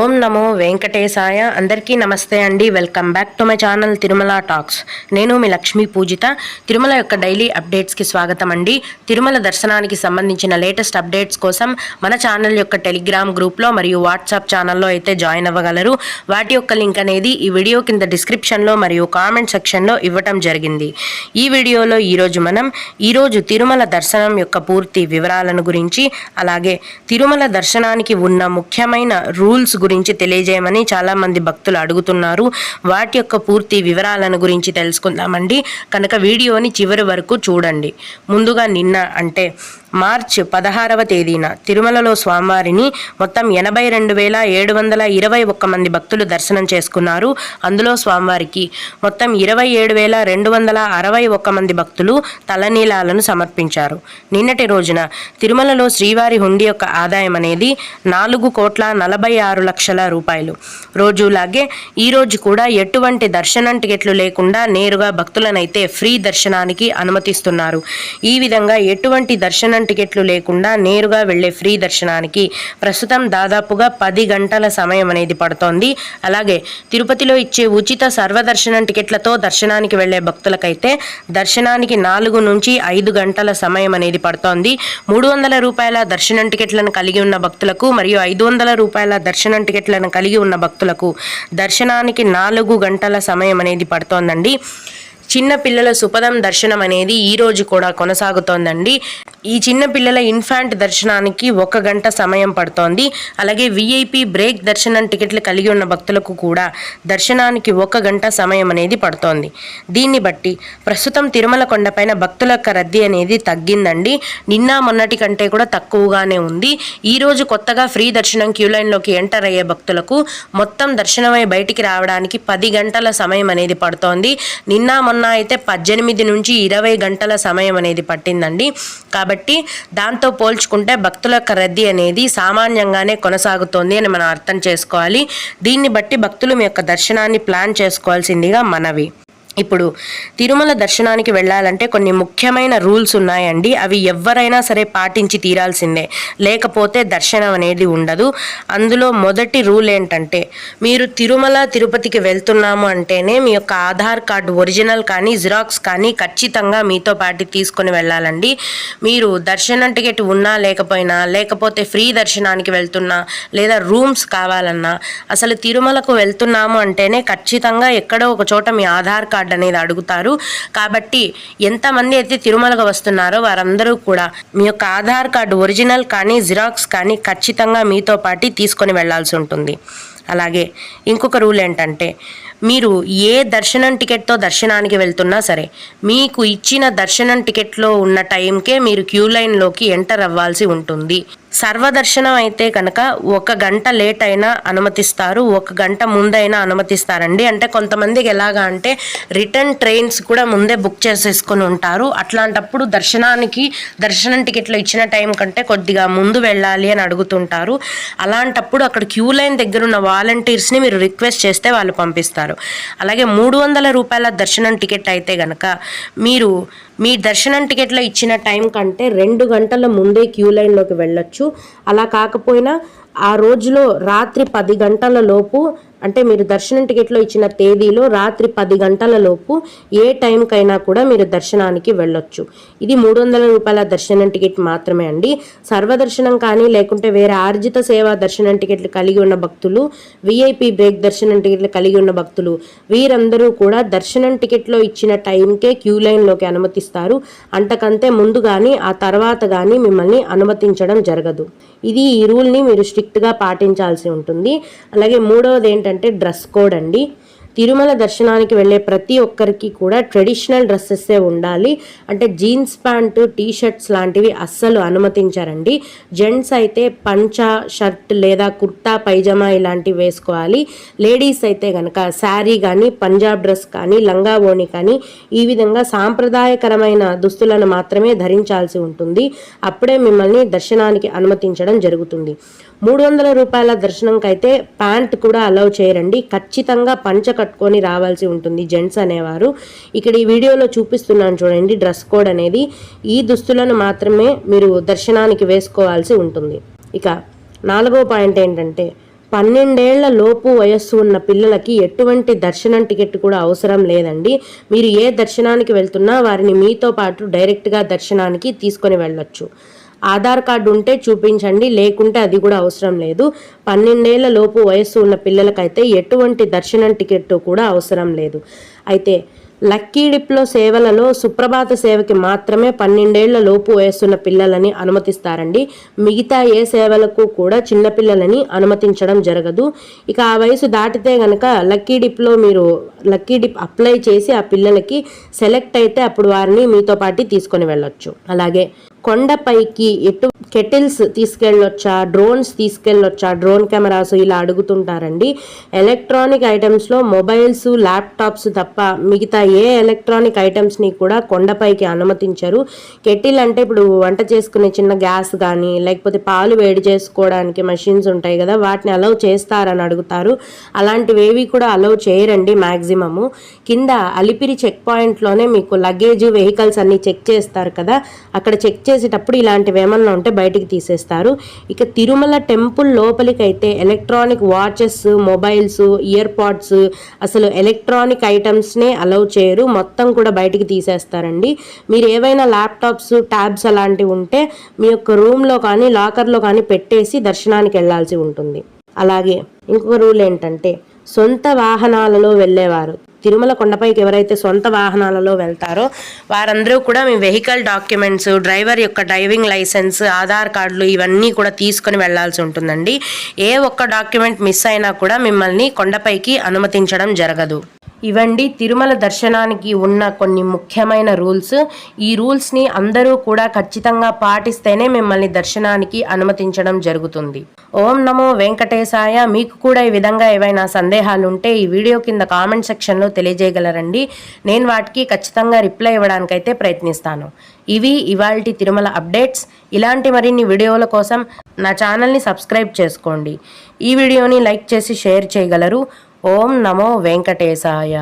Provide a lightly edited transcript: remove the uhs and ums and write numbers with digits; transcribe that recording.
ఓం నమో వెంకటేశాయ. అందరికీ నమస్తే అండి. Welcome back to my channel Tirumala talks. నేను మీ లక్ష్మీ పూజిత. తిరుమల యొక్క డైలీ అప్డేట్స్కి స్వాగతం అండి. తిరుమల దర్శనానికి సంబంధించిన లేటెస్ట్ అప్డేట్స్ కోసం మన ఛానల్ యొక్క టెలిగ్రామ్ గ్రూప్లో మరియు వాట్సాప్ ఛానల్లో అయితే జాయిన్ అవ్వగలరు. వాటి యొక్క లింక్ అనేది ఈ వీడియో కింద డిస్క్రిప్షన్లో మరియు కామెంట్ సెక్షన్లో ఇవ్వటం జరిగింది. ఈ వీడియోలో ఈరోజు తిరుమల దర్శనం యొక్క పూర్తి వివరాలను గురించి, అలాగే తిరుమల దర్శనానికి ఉన్న ముఖ్యమైన రూల్స్ గురించి తెలియజేయమని చాలా మంది భక్తులు అడుగుతున్నారు. వాటి యొక్క పూర్తి వివరాలను గురించి తెలుసుకుందామండి. కనుక వీడియోని చివరి వరకు చూడండి. ముందుగా నిన్న అంటే మార్చి 16వ తేదీన తిరుమలలో స్వామివారిని మొత్తం 82,721 మంది భక్తులు దర్శనం చేసుకున్నారు. అందులో స్వామివారికి మొత్తం 27,261 మంది భక్తులు తలనీలాలను సమర్పించారు. నిన్నటి రోజున తిరుమలలో శ్రీవారి హుండీ యొక్క ఆదాయం అనేది 4,46,00,000 రూపాయలు. రోజులాగే ఈరోజు కూడా ఎటువంటి దర్శనం టికెట్లు లేకుండా నేరుగా భక్తులనైతే ఫ్రీ దర్శనానికి అనుమతిస్తున్నారు. ఈ విధంగా ఎటువంటి దర్శనం టికెట్లు లేకుండా నేరుగా వెళ్లే ఫ్రీ దర్శనానికి ప్రస్తుతం దాదాపుగా 10 గంటల సమయం అనేది పడుతోంది. అలాగే తిరుపతిలో ఇచ్చే ఉచిత సర్వదర్శనం టికెట్లతో దర్శనానికి వెళ్లే భక్తులకైతే దర్శనానికి 4 నుంచి 5 గంటల సమయం అనేది పడుతోంది. 300 రూపాయల దర్శనం టికెట్లను కలిగి ఉన్న భక్తులకు మరియు 500 రూపాయల దర్శనం టికెట్లను కలిగి ఉన్న భక్తులకు దర్శనానికి 4 గంటల సమయం అనేది పడుతోందండి. చిన్న పిల్లల సుపదం దర్శనం అనేది ఈ రోజు కూడా కొనసాగుతోందండి. ఈ చిన్న పిల్లల ఇన్ఫాంట్ దర్శనానికి 1 గంట సమయం పడుతోంది. అలాగే విఐపి బ్రేక్ దర్శనం టికెట్లు కలిగి ఉన్న భక్తులకు కూడా దర్శనానికి 1 గంట సమయం అనేది పడుతోంది. దీన్ని బట్టి ప్రస్తుతం తిరుమల కొండపైన భక్తుల యొక్క రద్దీ అనేది తగ్గిందండి. నిన్న మొన్నటి కంటే కూడా తక్కువగానే ఉంది. ఈ రోజు కొత్తగా ఫ్రీ దర్శనం క్యూ లైన్లోకి ఎంటర్ అయ్యే భక్తులకు మొత్తం దర్శనమై బయటికి రావడానికి 10 గంటల సమయం అనేది పడుతోంది. నిన్న మొన్న అయితే 18 నుంచి 20 గంటల సమయం అనేది పట్టిందండి. కాబట్టి దాంతో పోల్చుకుంటే భక్తుల యొక్క రద్దీ అనేది సామాన్యంగానే కొనసాగుతోంది అని మనం అర్థం చేసుకోవాలి. దీన్ని బట్టి భక్తులు మీ యొక్క దర్శనాన్ని ప్లాన్ చేసుకోవాల్సిందిగా మనవి. ఇప్పుడు తిరుమల దర్శనానికి వెళ్ళాలంటే కొన్ని ముఖ్యమైన రూల్స్ ఉన్నాయండి. అవి ఎవరైనా సరే పాటించి తీరాల్సిందే, లేకపోతే దర్శనం అనేది ఉండదు. అందులో మొదటి రూల్ ఏంటంటే, మీరు తిరుపతికి వెళ్తున్నాము అంటేనే మీ యొక్క ఆధార్ కార్డు ఒరిజినల్ కానీ జిరాక్స్ కానీ ఖచ్చితంగా మీతో పాటు తీసుకొని వెళ్ళాలండి. మీరు దర్శనం టికెట్ ఉన్నా లేకపోయినా, లేకపోతే ఫ్రీ దర్శనానికి వెళ్తున్నా, లేదా రూమ్స్ కావాలన్నా, అసలు తిరుమలకు వెళ్తున్నాము అంటేనే ఖచ్చితంగా ఎక్కడో ఒక చోట మీ ఆధార్ కార్డు అనేది అడుగుతారు. కాబట్టి ఎంతమంది అయితే తిరుమలకు వస్తున్నారో వారందరూ కూడా మీ యొక్క ఆధార్ కార్డు ఒరిజినల్ కానీ జిరాక్స్ కానీ ఖచ్చితంగా మీతో పాటు తీసుకొని వెళ్లాల్సి ఉంటుంది. అలాగే ఇంకొక రూల్ ఏంటంటే, మీరు ఏ దర్శనం టికెట్తో దర్శనానికి వెళ్తున్నా సరే మీకు ఇచ్చిన దర్శనం టికెట్లో ఉన్న టైంకే మీరు క్యూ లైన్లోకి ఎంటర్ అవ్వాల్సి ఉంటుంది. సర్వదర్శనం అయితే కనుక 1 గంట లేట్ అయినా అనుమతిస్తారు, 1 గంట ముందైనా అనుమతిస్తారండి. అంటే కొంతమందికి ఎలాగా అంటే రిటర్న్ ట్రైన్స్ కూడా ముందే బుక్ చేసేసుకొని ఉంటారు. అట్లాంటప్పుడు దర్శనం టికెట్లో ఇచ్చిన టైం కంటే కొద్దిగా ముందు వెళ్ళాలి అని అడుగుతుంటారు. అలాంటప్పుడు అక్కడ క్యూ లైన్ దగ్గర ఉన్న వాలంటీర్స్ని మీరు రిక్వెస్ట్ చేస్తే వాళ్ళు పంపిస్తారు. అలాగే 300 రూపాయల దర్శనం టికెట్ అయితే కనుక మీరు మీ దర్శనం టికెట్లో ఇచ్చిన టైం కంటే 2 గంటల ముందే క్యూ లైన్లోకి వెళ్ళొచ్చు. అలా కాకపోయినా ఆ రోజులో రాత్రి 10 గంటల లోపు, అంటే మీరు దర్శనం టికెట్లో ఇచ్చిన తేదీలో రాత్రి 10 గంటల లోపు ఏ టైంకైనా కూడా మీరు దర్శనానికి వెళ్ళొచ్చు. ఇది 300 రూపాయల దర్శనం టికెట్ మాత్రమే అండి. సర్వదర్శనం కానీ లేకుంటే వేరే ఆర్జిత సేవా దర్శనం టికెట్లు కలిగి ఉన్న భక్తులు, విఐపి బ్రేక్ దర్శనం టికెట్లు కలిగి ఉన్న భక్తులు, వీరందరూ కూడా దర్శనం టికెట్లో ఇచ్చిన టైంకే క్యూ లైన్లోకి అనుమతిస్తారు. అంతకంతే ముందు కానీ ఆ తర్వాత కానీ మిమ్మల్ని అనుమతించడం జరగదు. ఈ రూల్ని మీరు స్ట్రిక్ట్గా పాటించాల్సి ఉంటుంది. అలాగే మూడవది ఏంటంటే డ్రెస్ కోడ్ అండి. తిరుమల దర్శనానికి వెళ్ళే ప్రతి ఒక్కరికి కూడా ట్రెడిషనల్ డ్రెస్సెస్సే ఉండాలి. అంటే జీన్స్ ప్యాంటు, టీషర్ట్స్ లాంటివి అస్సలు అనుమతించారండి. జెంట్స్ అయితే పంచా, షర్ట్ లేదా కుర్తా పైజమా ఇలాంటివి వేసుకోవాలి. లేడీస్ అయితే కనుక శారీ కానీ, పంజాబ్ డ్రెస్ కానీ, లంగా ఓణి కానీ ఈ విధంగా సాంప్రదాయకరమైన దుస్తులను మాత్రమే ధరించాల్సి ఉంటుంది. అప్పుడే మిమ్మల్ని దర్శనానికి అనుమతించడం జరుగుతుంది. 300 రూపాయల దర్శనంకి అయితే ప్యాంట్ కూడా అలౌ చేయరండి. ఖచ్చితంగా పంచ కట్టుకొని రావాల్సి ఉంటుంది జెంట్స్ అనేవారు. ఇక్కడ ఈ వీడియోలో చూపిస్తున్నాను చూడండి, డ్రెస్ కోడ్ అనేది. ఈ దుస్తులను మాత్రమే మీరు దర్శనానికి వేసుకోవాల్సి ఉంటుంది. ఇక 4వ పాయింట్ ఏంటంటే, 12 ఏళ్ల లోపు వయస్సు ఉన్న పిల్లలకి ఎటువంటి దర్శనం టికెట్ కూడా అవసరం లేదండి. మీరు ఏ దర్శనానికి వెళ్తున్నా వారిని మీతో పాటు డైరెక్ట్గా దర్శనానికి తీసుకొని వెళ్ళొచ్చు. ఆధార్ కార్డు ఉంటే చూపించండి, లేకుంటే అది కూడా అవసరం లేదు. 12 ఏళ్ల లోపు వయస్సు ఉన్న పిల్లలకైతే ఎటువంటి దర్శనం టికెట్ కూడా అవసరం లేదు. అయితే లక్కీ డిప్లో సేవలలో సుప్రభాత సేవకి మాత్రమే 12 ఏళ్ల లోపు వయస్సున్న పిల్లలని అనుమతిస్తారండి. మిగతా ఏ సేవలకు కూడా చిన్నపిల్లలని అనుమతించడం జరగదు. ఇక ఆ వయసు దాటితే గనక లక్కీ డిప్లో మీరు లక్కీ డిప్ అప్లై చేసి ఆ పిల్లలకి సెలెక్ట్ అయితే అప్పుడు వారిని మీతో పాటు తీసుకొని వెళ్ళొచ్చు. అలాగే కొండపైకి కెటిల్స్ తీసుకెళ్ళొచ్చా, డ్రోన్స్ తీసుకెళ్ళొచ్చా, డ్రోన్ కెమెరాస్ ఇలా అడుగుతుంటారండి. ఎలక్ట్రానిక్ ఐటమ్స్లో మొబైల్స్, ల్యాప్టాప్స్ తప్ప మిగతా ఏ ఎలక్ట్రానిక్ ఐటమ్స్ని కూడా కొండపైకి అనుమతించరు. కెటిల్ అంటే ఇప్పుడు వంట చేసుకునే చిన్న గ్యాస్ కానీ లేకపోతే పాలు వేడి చేసుకోవడానికి మెషిన్స్ ఉంటాయి కదా, వాటిని అలౌ చేస్తారని అడుగుతారు. అలాంటివేవి కూడా అలౌ చేయరండి మ్యాక్సిమము. కింద అలిపిరి చెక్ పాయింట్లోనే మీకు లగేజ్, వెహికల్స్ అన్నీ చెక్ చేస్తారు కదా, అక్కడ చెక్ చేసేటప్పుడు ఇలాంటివి ఏమన్నా ఉంటే బయటికి తీసేస్తారు. ఇక తిరుమల టెంపుల్ లోపలికి అయితే electronic watches, mobiles, year pads, అసలు ఎలక్ట్రానిక్ ఐటమ్స్నే అలౌ చేయరు, మొత్తం కూడా బయటికి తీసేస్తారండి. మీరు ఏవైనా ల్యాప్టాప్స్, ట్యాబ్స్ అలాంటివి ఉంటే మీ యొక్క రూమ్లో కానీ లాకర్లో కానీ పెట్టేసి దర్శనానికి వెళ్ళాల్సి ఉంటుంది. అలాగే ఇంకొక రూల్ ఏంటంటే సొంత వాహనాలలో వెళ్ళేవారు, తిరుమల కొండపైకి ఎవరైతే సొంత వాహనాలలో వెళ్తారో వారందరూ కూడా మీ వెహికల్ డాక్యుమెంట్స్, డ్రైవర్ యొక్క డ్రైవింగ్ లైసెన్స్, ఆధార్ కార్డులు ఇవన్నీ కూడా తీసుకొని వెళ్లాల్సి ఉంటుందండి. ఏ ఒక్క డాక్యుమెంట్ మిస్ అయినా కూడా మిమ్మల్ని కొండపైకి అనుమతించడం జరగదు. ఇవండి తిరుమల దర్శనానికి ఉన్న కొన్ని ముఖ్యమైన రూల్స్. ఈ రూల్స్ని అందరూ కూడా ఖచ్చితంగా పాటిస్తేనే మిమ్మల్ని దర్శనానికి అనుమతించడం జరుగుతుంది. ఓం నమో వెంకటేశాయ. మీకు కూడా ఈ విధంగా ఏవైనా సందేహాలు ఉంటే ఈ వీడియో కింద కామెంట్ సెక్షన్లో తెలియజేయగలరండి. నేను వాటికి ఖచ్చితంగా రిప్లై ఇవ్వడానికైతే ప్రయత్నిస్తాను. ఇవి ఇవాల్టి తిరుమల అప్డేట్స్. ఇలాంటి మరిన్ని వీడియోల కోసం నా ఛానల్ని సబ్స్క్రైబ్ చేసుకోండి. ఈ వీడియోని లైక్ చేసి షేర్ చేయగలరు. ఓం నమో వెంకటేశాయ.